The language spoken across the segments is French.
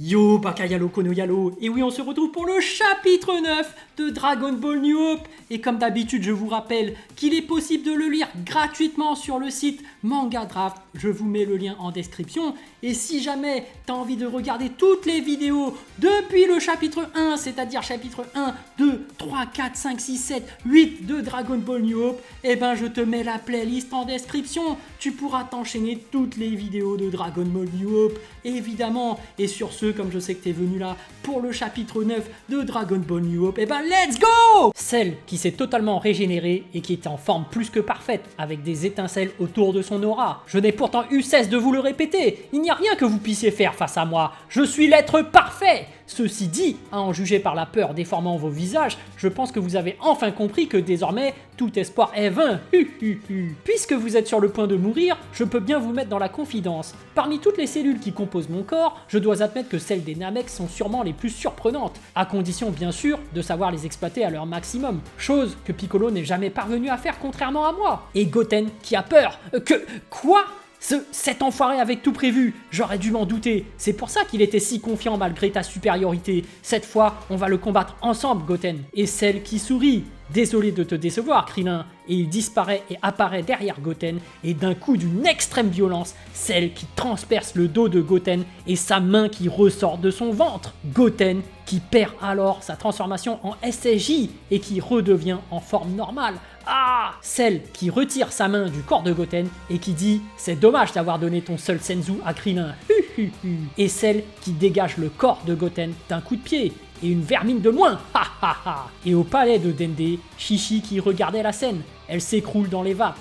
Yo Bakayalo Konoyalo, et oui on se retrouve pour le chapitre 9 de Dragon Ball New Hope. Et comme d'habitude je vous rappelle qu'il est possible de le lire gratuitement sur le site Manga Draft, je vous mets le lien en description. Et si jamais t'as envie de regarder toutes les vidéos depuis le chapitre 1, c'est-à-dire chapitre 1, 2, 3, 4, 5, 6, 7, 8 de Dragon Ball New Hope, eh ben je te mets la playlist en description. Tu pourras t'enchaîner toutes les vidéos de Dragon Ball New Hope, évidemment. Et sur ce, comme je sais que t'es venu là pour le chapitre 9 de Dragon Ball New Hope, et ben let's go! Celle qui s'est totalement régénérée et qui est en forme plus que parfaite, avec des étincelles autour de son aura. Je n'ai pourtant eu cesse de vous le répéter, il n'y a rien que vous puissiez faire face à moi, je suis l'être parfait! Ceci dit, à en juger par la peur déformant vos visages, je pense que vous avez enfin compris que désormais, tout espoir est vain. Puisque vous êtes sur le point de mourir, je peux bien vous mettre dans la confidence. Parmi toutes les cellules qui composent mon corps, je dois admettre que celles des Namek sont sûrement les plus surprenantes, à condition bien sûr de savoir les exploiter à leur maximum, chose que Piccolo n'est jamais parvenu à faire contrairement à moi. Et Goten qui a peur. Quoi ? Cet enfoiré avait tout prévu, j'aurais dû m'en douter. C'est pour ça qu'il était si confiant malgré ta supériorité. Cette fois, on va le combattre ensemble, Goten. Et celle qui sourit. Désolé de te décevoir, Krillin. Et il disparaît et apparaît derrière Goten, et d'un coup d'une extrême violence, celle qui transperce le dos de Goten et sa main qui ressort de son ventre. Goten qui perd alors sa transformation en SSJ et qui redevient en forme normale. Ah! Celle qui retire sa main du corps de Goten et qui dit « C'est dommage d'avoir donné ton seul Senzu à Krillin. » Et celle qui dégage le corps de Goten d'un coup de pied. Et une vermine de moins. Et au palais de Dende, Chichi qui regardait la scène. Elle s'écroule dans les vapes.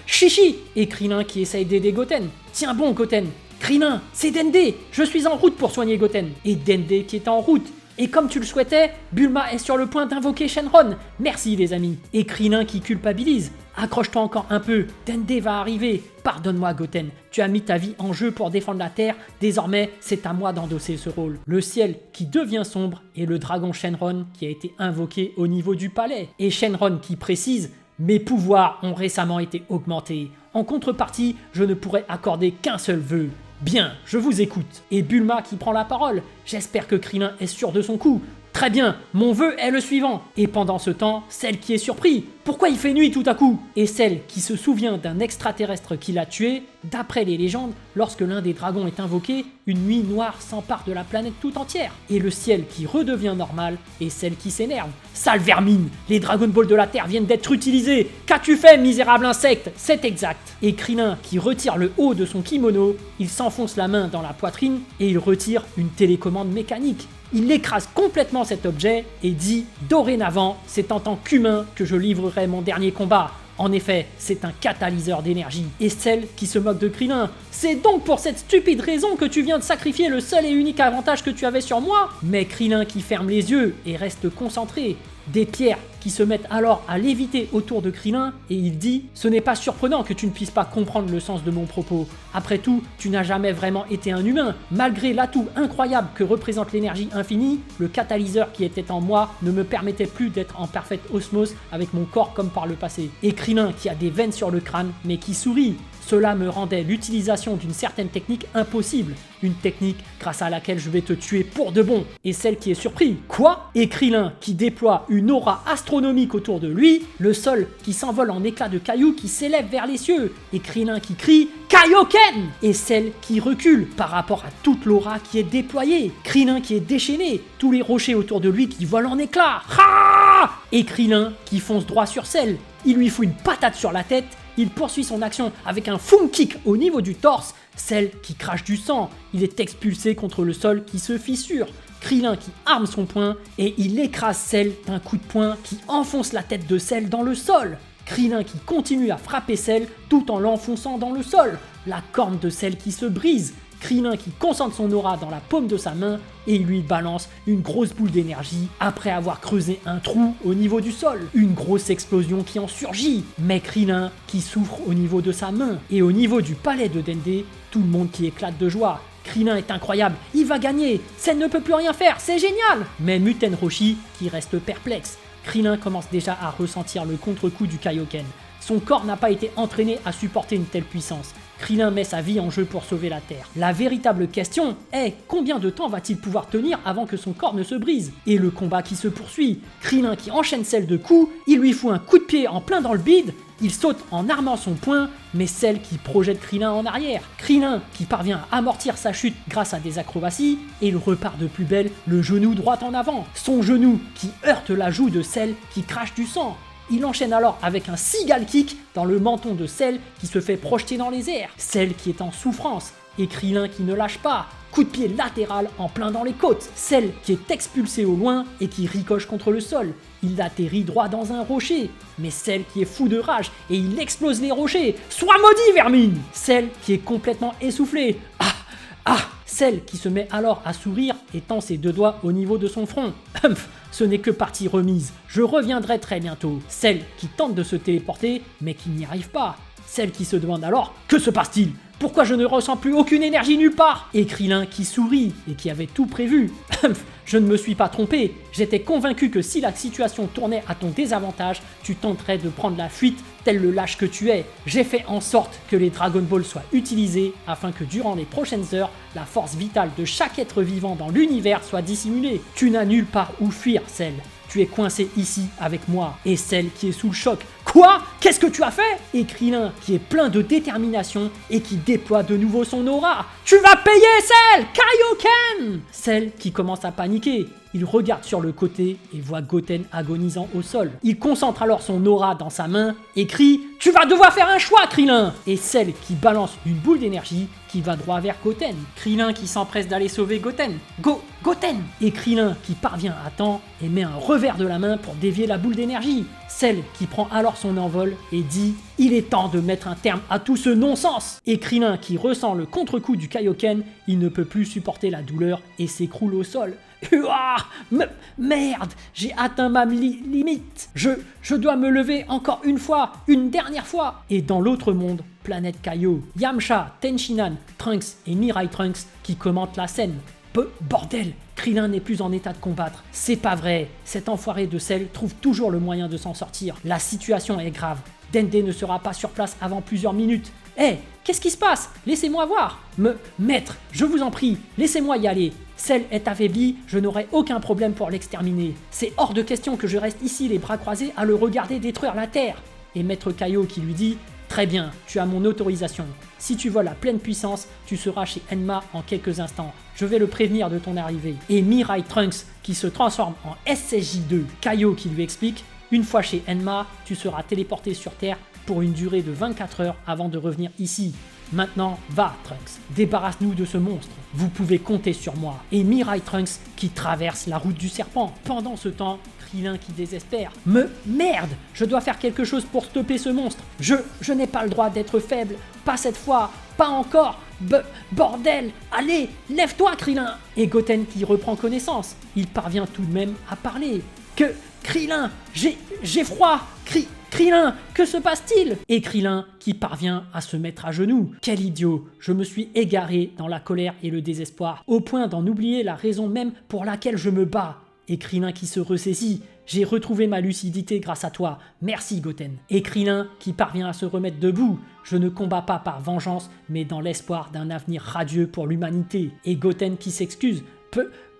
Chichi! Et Krillin qui essaye d'aider Goten. Tiens bon Goten. Krillin, c'est Dende. Je suis en route pour soigner Goten. Et Dende qui est en route. Et comme tu le souhaitais, Bulma est sur le point d'invoquer Shenron. Merci les amis. Et Krillin qui culpabilise. Accroche-toi encore un peu, Dende va arriver. Pardonne-moi Goten, tu as mis ta vie en jeu pour défendre la Terre, désormais c'est à moi d'endosser ce rôle. Le ciel qui devient sombre et le dragon Shenron qui a été invoqué au niveau du palais. Et Shenron qui précise « Mes pouvoirs ont récemment été augmentés. En contrepartie, je ne pourrai accorder qu'un seul vœu. » Bien, je vous écoute. Et Bulma qui prend la parole. J'espère que Krillin est sûr de son coup. Très bien, mon vœu est le suivant. Et pendant ce temps, celle qui est surpris. Pourquoi il fait nuit tout à coup? Et celle qui se souvient d'un extraterrestre qui l'a tué. D'après les légendes, lorsque l'un des dragons est invoqué, une nuit noire s'empare de la planète tout entière. Et le ciel qui redevient normal et celle qui s'énerve. Sale vermine, les Dragon Ball de la Terre viennent d'être utilisés. Qu'as-tu fait, misérable insecte? C'est exact. Et Krillin qui retire le haut de son kimono, il s'enfonce la main dans la poitrine et il retire une télécommande mécanique. Il écrase complètement cet objet et dit « Dorénavant, c'est en tant qu'humain que je livrerai mon dernier combat. » En effet, c'est un catalyseur d'énergie. Et celle qui se moque de Krillin. C'est donc pour cette stupide raison que tu viens de sacrifier le seul et unique avantage que tu avais sur moi? Mais Krillin qui ferme les yeux et reste concentré. Des pierres qui se mettent alors à léviter autour de Krillin et il dit « Ce n'est pas surprenant que tu ne puisses pas comprendre le sens de mon propos. Après tout, tu n'as jamais vraiment été un humain. Malgré l'atout incroyable que représente l'énergie infinie, le catalyseur qui était en moi ne me permettait plus d'être en parfaite osmose avec mon corps comme par le passé. » Et Krillin qui a des veines sur le crâne mais qui sourit. Cela me rendait l'utilisation d'une certaine technique impossible. Une technique grâce à laquelle je vais te tuer pour de bon. Et celle qui est surpris. Quoi? Et Krillin qui déploie une aura astronomique autour de lui. Le sol qui s'envole en éclats de cailloux qui s'élève vers les cieux. Et Krillin qui crie Kaioken! Et celle qui recule par rapport à toute l'aura qui est déployée. Krillin qui est déchaîné. Tous les rochers autour de lui qui volent en éclats. Et Krillin qui fonce droit sur celle. Il lui fout une patate sur la tête. Il poursuit son action avec un fum kick au niveau du torse, celle qui crache du sang. Il est expulsé contre le sol qui se fissure. Krillin qui arme son poing et il écrase celle d'un coup de poing qui enfonce la tête de celle dans le sol. Krillin qui continue à frapper celle tout en l'enfonçant dans le sol. La corne de celle qui se brise. Krillin qui concentre son aura dans la paume de sa main et il lui balance une grosse boule d'énergie après avoir creusé un trou au niveau du sol. Une grosse explosion qui en surgit. Mais Krillin qui souffre au niveau de sa main. Et au niveau du palais de Dende, tout le monde qui éclate de joie. Krillin est incroyable, il va gagner, Cell ne peut plus rien faire, c'est génial! Mais Muten Roshi qui reste perplexe. Krillin commence déjà à ressentir le contre-coup du Kaioken. Son corps n'a pas été entraîné à supporter une telle puissance. Krillin met sa vie en jeu pour sauver la Terre. La véritable question est combien de temps va-t-il pouvoir tenir avant que son corps ne se brise? Et le combat qui se poursuit, Krillin qui enchaîne Cell de coups, il lui fout un coup de pied en plein dans le bide, il saute en armant son poing, mais Cell qui projette Krillin en arrière. Krillin qui parvient à amortir sa chute grâce à des acrobaties, et il repart de plus belle, le genou droit en avant. Son genou qui heurte la joue de Cell qui crache du sang. Il enchaîne alors avec un Seagull Kick dans le menton de Cell qui se fait projeter dans les airs. Cell qui est en souffrance, et Krillin qui ne lâche pas. Coup de pied latéral en plein dans les côtes. Cell qui est expulsé au loin et qui ricoche contre le sol. Il atterrit droit dans un rocher. Mais Cell qui est fou de rage et il explose les rochers. Sois maudit, vermine! Cell qui est complètement essoufflé. Cell qui se met alors à sourire et tend ses deux doigts au niveau de son front. Ce n'est que partie remise. Je reviendrai très bientôt. Cell qui tente de se téléporter mais qui n'y arrive pas. Cell qui se demande alors « Que se passe-t-il ? Pourquoi je ne ressens plus aucune énergie nulle part ?» Et Krillin qui sourit et qui avait tout prévu. Je ne me suis pas trompé, j'étais convaincu que si la situation tournait à ton désavantage, tu tenterais de prendre la fuite tel le lâche que tu es. J'ai fait en sorte que les Dragon Ball soient utilisés afin que durant les prochaines heures, la force vitale de chaque être vivant dans l'univers soit dissimulée. Tu n'as nulle part où fuir, Cell. Tu es coincé ici avec moi. Et Cell qui est sous le choc. Quoi? Qu'est-ce que tu as fait? Et Krillin qui est plein de détermination et qui déploie de nouveau son aura. Tu vas payer, Cell! Kaioken! Cell qui commence à paniquer. Il regarde sur le côté et voit Goten agonisant au sol. Il concentre alors son aura dans sa main et crie « Tu vas devoir faire un choix, Krillin !» Et Cell qui balance une boule d'énergie qui va droit vers Goten. Krillin qui s'empresse d'aller sauver Goten. Goten! Et Krillin qui parvient à temps et met un revers de la main pour dévier la boule d'énergie. Cell qui prend alors son envol et dit « Il est temps de mettre un terme à tout ce non-sens !» Et Krillin qui ressent le contre-coup du Kaioken, il ne peut plus supporter la douleur et s'écroule au sol. Merde, j'ai atteint ma limite. Je dois me lever encore une fois, une dernière fois. Et dans l'autre monde, planète Kaio, Yamcha, Tenshinhan, Trunks et Mirai Trunks qui commentent la scène. Bordel, Krillin n'est plus en état de combattre. C'est pas vrai, cet enfoiré de Cell trouve toujours le moyen de s'en sortir. La situation est grave. Dende ne sera pas sur place avant plusieurs minutes. Qu'est-ce qui se passe? Laissez-moi voir. Maître, je vous en prie, laissez-moi y aller. Cell est affaibli, je n'aurai aucun problème pour l'exterminer. C'est hors de question que je reste ici les bras croisés à le regarder détruire la Terre. Et Maître Kaio qui lui dit « Très bien, tu as mon autorisation. Si tu voles à pleine puissance, tu seras chez Enma en quelques instants. Je vais le prévenir de ton arrivée. » Et Mirai Trunks qui se transforme en SSJ2. Kaio qui lui explique « Une fois chez Enma, tu seras téléporté sur Terre pour une durée de 24 heures avant de revenir ici. Maintenant, va, Trunks, débarrasse-nous de ce monstre. Vous pouvez compter sur moi. » Et Mirai Trunks qui traverse la route du serpent. Pendant ce temps, Krillin qui désespère. Merde, je dois faire quelque chose pour stopper ce monstre. Je n'ai pas le droit d'être faible. Pas cette fois. Pas encore. Bordel. Allez, lève-toi, Krillin. Et Goten qui reprend connaissance. Il parvient tout de même à parler. Krillin, j'ai froid. Krillin, que se passe-t-il? Et Krillin qui parvient à se mettre à genoux. Quel idiot, je me suis égaré dans la colère et le désespoir, au point d'en oublier la raison même pour laquelle je me bats. Et Krillin qui se ressaisit. J'ai retrouvé ma lucidité grâce à toi. Merci, Goten. Et Krillin qui parvient à se remettre debout. Je ne combats pas par vengeance, mais dans l'espoir d'un avenir radieux pour l'humanité. Et Goten qui s'excuse.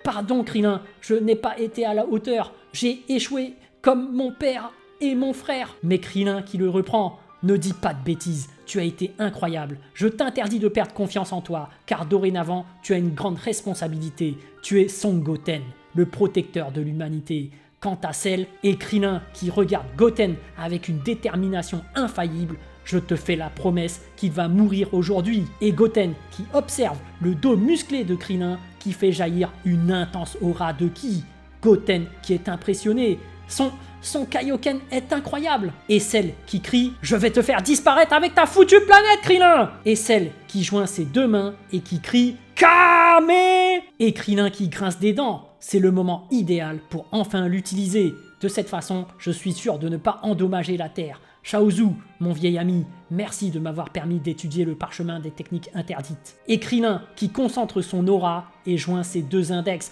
Pardon, Krillin, je n'ai pas été à la hauteur. J'ai échoué comme mon père et mon frère. Mais Krillin qui le reprend. Ne dis pas de bêtises, tu as été incroyable. Je t'interdis de perdre confiance en toi, car dorénavant, tu as une grande responsabilité. Tu es Son Goten, le protecteur de l'humanité. Quant à Cell et Krillin qui regarde Goten avec une détermination infaillible, je te fais la promesse qu'il va mourir aujourd'hui. Et Goten qui observe le dos musclé de Krillin qui fait jaillir une intense aura de ki. Goten qui est impressionné. Son Kaioken est incroyable. Et Cell qui crie « Je vais te faire disparaître avec ta foutue planète, Krillin !» Et Cell qui joint ses deux mains et qui crie « Kame !» Et Krillin qui grince des dents. C'est le moment idéal pour enfin l'utiliser. De cette façon, je suis sûr de ne pas endommager la Terre. Chaozu, mon vieil ami, merci de m'avoir permis d'étudier le parchemin des techniques interdites. Et Krillin qui concentre son aura et joint ses deux index.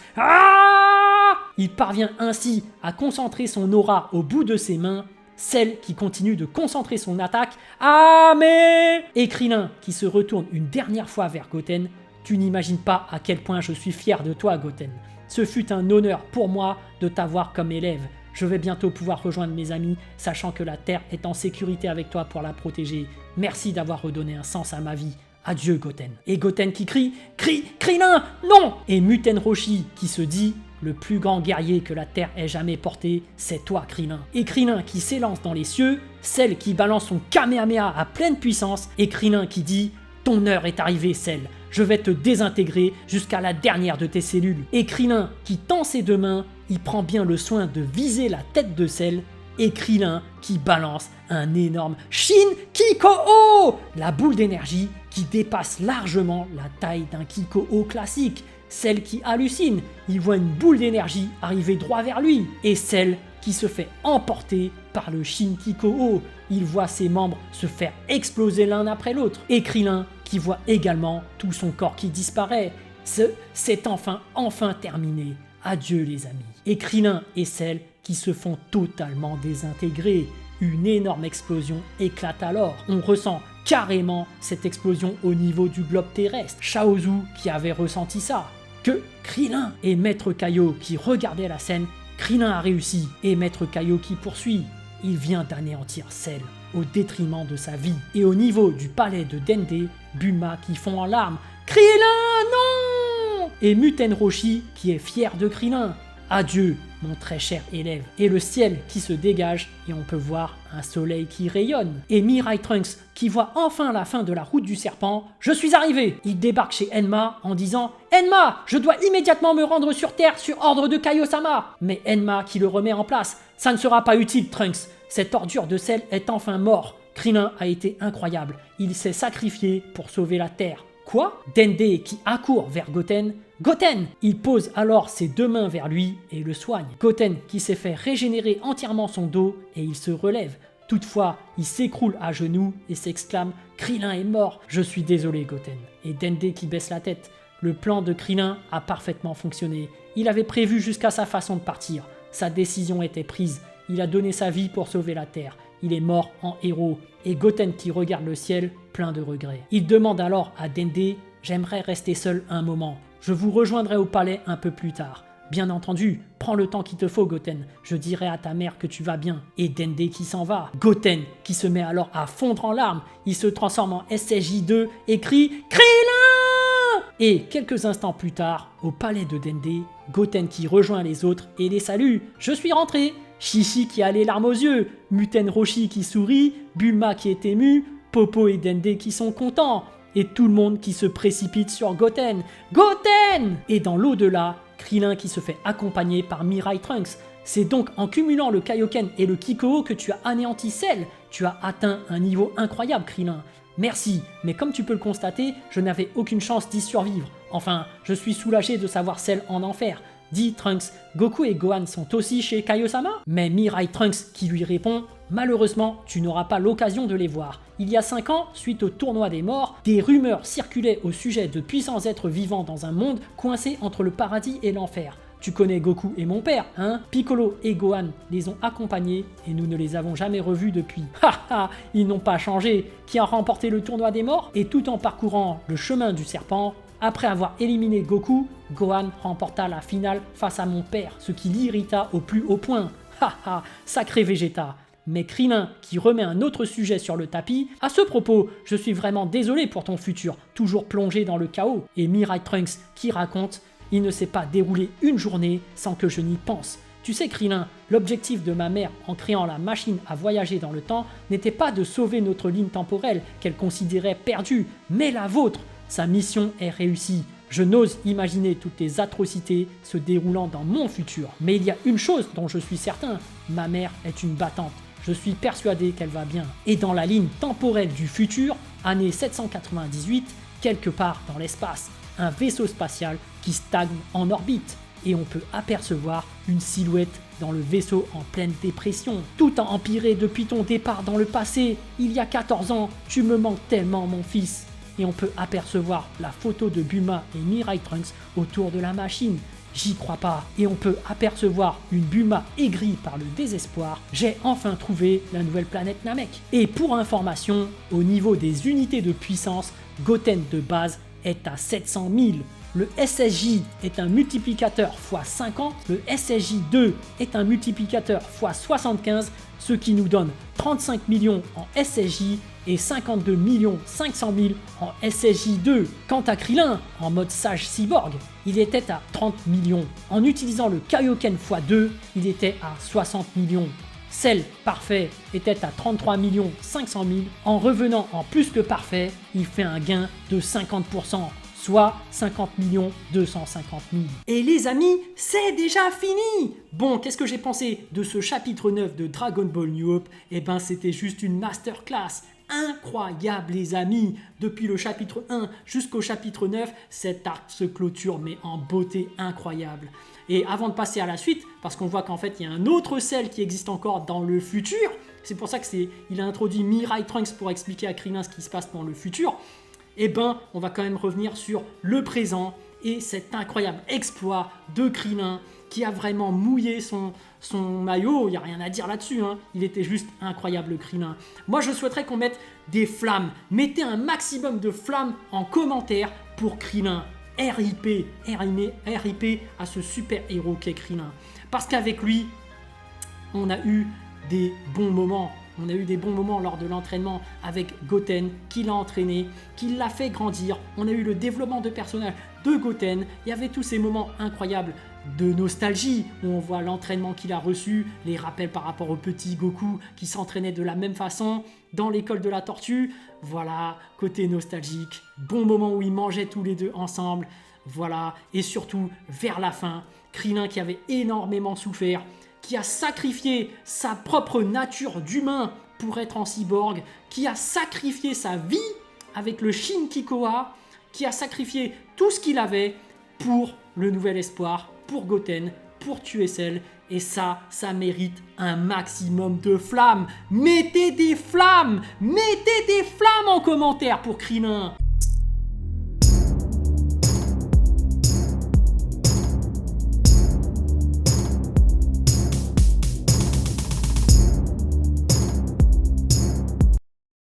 Il parvient ainsi à concentrer son aura au bout de ses mains Cell qui continue de concentrer son attaque. Ah mais... Et Krillin qui se retourne une dernière fois vers Goten. Tu n'imagines pas à quel point je suis fier de toi, Goten. Ce fut un honneur pour moi de t'avoir comme élève. Je vais bientôt pouvoir rejoindre mes amis, sachant que la Terre est en sécurité avec toi pour la protéger. Merci d'avoir redonné un sens à ma vie. Adieu, Goten. Et Goten qui crie « Krillin, non !» Et Muten Roshi qui se dit « Le plus grand guerrier que la Terre ait jamais porté, c'est toi, Krillin. » Et Krillin qui s'élance dans les cieux, Cell qui balance son Kamehameha à pleine puissance, et Krillin qui dit « Ton heure est arrivée, Cell. Je vais te désintégrer jusqu'à la dernière de tes cellules. » Et Krillin qui tend ses deux mains, il prend bien le soin de viser la tête de Cell, et Krillin qui balance un énorme Shin-Kiko-O, la boule d'énergie qui dépasse largement la taille d'un Kiko-O classique. Cell qui hallucine, il voit une boule d'énergie arriver droit vers lui, et Cell qui se fait emporter par le Shin-Kiko-O. Il voit ses membres se faire exploser l'un après l'autre, et Krillin qui voit également tout son corps qui disparaît. C'est enfin terminé. Adieu les amis. Et Krillin et Cell qui se font totalement désintégrer. Une énorme explosion éclate alors. On ressent carrément cette explosion au niveau du globe terrestre. Chaozu qui avait ressenti ça. Que Krillin et Maître Kaio qui regardaient la scène, Krillin a réussi et Maître Kaio qui poursuit. Il vient d'anéantir Cell au détriment de sa vie. Et au niveau du palais de Dende, Bulma qui fond en larmes. Krillin, non! Et Muten Roshi qui est fier de Krillin. Adieu, mon très cher élève. Et le ciel qui se dégage et on peut voir un soleil qui rayonne. Et Mirai Trunks qui voit enfin la fin de la route du serpent. Je suis arrivé. Il débarque chez Enma en disant « Enma, je dois immédiatement me rendre sur Terre sur ordre de Kaio-sama !» Mais Enma qui le remet en place. « Ça ne sera pas utile, Trunks. Cette ordure de sel est enfin mort. Krillin a été incroyable. Il s'est sacrifié pour sauver la Terre. » Quoi? Dende qui accourt vers Goten. Goten! Il pose alors ses deux mains vers lui et le soigne. Goten qui s'est fait régénérer entièrement son dos et il se relève. Toutefois, il s'écroule à genoux et s'exclame « Krillin est mort, je suis désolé Goten ». Et Dende qui baisse la tête. Le plan de Krillin a parfaitement fonctionné. Il avait prévu jusqu'à sa façon de partir. Sa décision était prise. Il a donné sa vie pour sauver la Terre. Il est mort en héros. Et Goten qui regarde le ciel, plein de regrets. Il demande alors à Dende « J'aimerais rester seul un moment. Je vous rejoindrai au palais un peu plus tard. Bien entendu, prends le temps qu'il te faut, Goten. Je dirai à ta mère que tu vas bien. » Et Dende qui s'en va. Goten qui se met alors à fondre en larmes. Il se transforme en SSJ2 et crie « Krillin !» Et quelques instants plus tard, au palais de Dende, Goten qui rejoint les autres et les salue. « Je suis rentré !» Shishi qui a les larmes aux yeux, Muten Roshi qui sourit, Bulma qui est ému, Popo et Dende qui sont contents, et tout le monde qui se précipite sur Goten. Goten! Et dans l'au-delà, Krillin qui se fait accompagner par Mirai Trunks. C'est donc en cumulant le Kaioken et le Kiko que tu as anéanti Cell. Tu as atteint un niveau incroyable, Krillin. Merci, mais comme tu peux le constater, je n'avais aucune chance d'y survivre. Enfin, je suis soulagé de savoir Cell en enfer. Dit Trunks, Goku et Gohan sont aussi chez Kaio-sama? Mais Mirai Trunks qui lui répond, malheureusement, tu n'auras pas l'occasion de les voir. Il y a 5 ans, suite au tournoi des morts, des rumeurs circulaient au sujet de puissants êtres vivants dans un monde coincé entre le paradis et l'enfer. Tu connais Goku et mon père, hein? Piccolo et Gohan les ont accompagnés et nous ne les avons jamais revus depuis. Haha, ils n'ont pas changé. Qui a remporté le tournoi des morts? Et tout en parcourant le chemin du serpent, après avoir éliminé Goku, Gohan remporta la finale face à mon père, ce qui l'irrita au plus haut point. Haha, sacré Vegeta. Mais Krillin qui remet un autre sujet sur le tapis. À ce propos, je suis vraiment désolé pour ton futur, toujours plongé dans le chaos. Et Mirai Trunks qui raconte, il ne s'est pas déroulé une journée sans que je n'y pense. Tu sais Krillin, l'objectif de ma mère en créant la machine à voyager dans le temps n'était pas de sauver notre ligne temporelle qu'elle considérait perdue, mais la vôtre. Sa mission est réussie. Je n'ose imaginer toutes les atrocités se déroulant dans mon futur. Mais il y a une chose dont je suis certain, ma mère est une battante. Je suis persuadé qu'elle va bien. Et dans la ligne temporelle du futur, année 798, quelque part dans l'espace, un vaisseau spatial qui stagne en orbite. Et on peut apercevoir une silhouette dans le vaisseau en pleine dépression. Tout a empiré depuis ton départ dans le passé. Il y a 14 ans, tu me manques tellement mon fils. Et on peut apercevoir la photo de Bulma et Mirai Trunks autour de la machine. j'y crois pas. Et on peut apercevoir une Bulma aigrie par le désespoir. J'ai enfin trouvé la nouvelle planète Namek. Et pour information, au niveau des unités de puissance, Goten de base est à 700 000. Le SSJ est un multiplicateur x 50, le SSJ2 est un multiplicateur x 75, ce qui nous donne 35 millions en SSJ et 52 500 000 en SSJ2. Quant à Krillin, en mode sage cyborg, il était à 30 millions. En utilisant le Kaioken x2, il était à 60 millions. Cell parfait était à 33 500 000. En revenant en plus que parfait, il fait un gain de 50%. Soit 50 250 000. Et les amis, c'est déjà fini! Bon, qu'est-ce que j'ai pensé de ce chapitre 9 de Dragon Ball New Hope? Eh ben, c'était juste une masterclass incroyable, les amis! Depuis le chapitre 1 jusqu'au chapitre 9, cet arc se clôture, mais en beauté incroyable. Et avant de passer à la suite, parce qu'on voit qu'en fait, il y a un autre Cell qui existe encore dans le futur, c'est pour ça qu'il a introduit Mirai Trunks pour expliquer à Krillin ce qui se passe dans le futur. Eh ben, on va quand même revenir sur le présent et cet incroyable exploit de Krillin qui a vraiment mouillé son maillot. Il n'y a rien à dire là-dessus, hein. Il était juste incroyable, le Krillin. Moi, je souhaiterais qu'on mette des flammes. Mettez un maximum de flammes en commentaire pour Krillin. RIP à ce super héros qu'est Krillin. Parce qu'avec lui, on a eu des bons moments. On a eu des bons moments lors de l'entraînement avec Goten, qui l'a entraîné, qui l'a fait grandir. On a eu le développement de personnage de Goten. Il y avait tous ces moments incroyables de nostalgie où on voit l'entraînement qu'il a reçu, les rappels par rapport au petit Goku qui s'entraînait de la même façon dans l'école de la tortue. Voilà, côté nostalgique. Bon moment où ils mangeaient tous les deux ensemble. Voilà, et surtout vers la fin, Krillin qui avait énormément souffert, qui a sacrifié sa propre nature d'humain pour être en cyborg, qui a sacrifié sa vie avec le Shin-Kikoa, qui a sacrifié tout ce qu'il avait pour le nouvel espoir, pour Goten, pour tuer Cell. Et ça mérite un maximum de flammes. Mettez des flammes en commentaire pour Krillin.